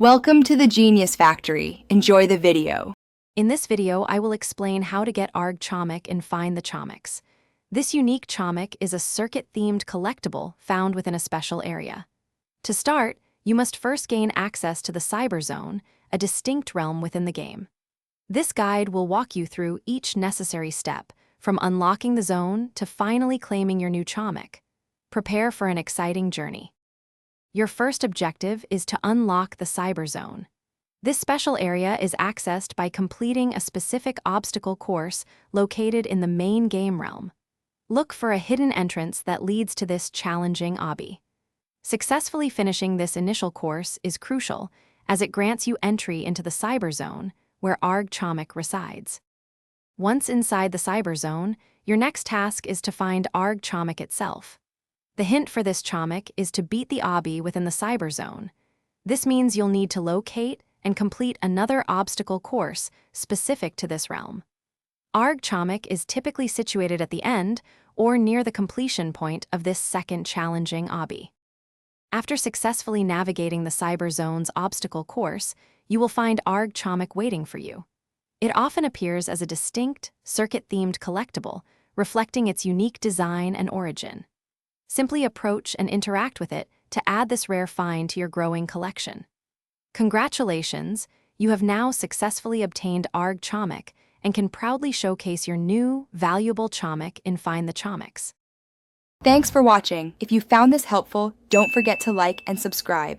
Welcome to the Genius Factory. Enjoy the video. In this video, I will explain how to get Arg Chomik in Find the Chomiks. This unique chomik is a circuit-themed collectible found within a special area. To start, you must first gain access to the Cyber Zone, a distinct realm within the game. This guide will walk you through each necessary step, from unlocking the zone to finally claiming your new chomik. Prepare for an exciting journey. Your first objective is to unlock the Cyber Zone. This special area is accessed by completing a specific obstacle course located in the main game realm. Look for a hidden entrance that leads to this challenging obby. Successfully finishing this initial course is crucial, as it grants you entry into the Cyber Zone, where Arg Chomik resides. Once inside the Cyber Zone, your next task is to find Arg Chomik itself. The hint for this chomik is to beat the obby within the Cyber Zone. This means you'll need to locate and complete another obstacle course specific to this realm. Arg Chomik is typically situated at the end or near the completion point of this second challenging obby. After successfully navigating the Cyber Zone's obstacle course, you will find Arg Chomik waiting for you. It often appears as a distinct, circuit-themed collectible, reflecting its unique design and origin. Simply approach and interact with it to add this rare find to your growing collection. Congratulations, you have now successfully obtained Arg Chomik and can proudly showcase your new, valuable chomik in Find the Chomiks. Thanks for watching. If you found this helpful, don't forget to like and subscribe.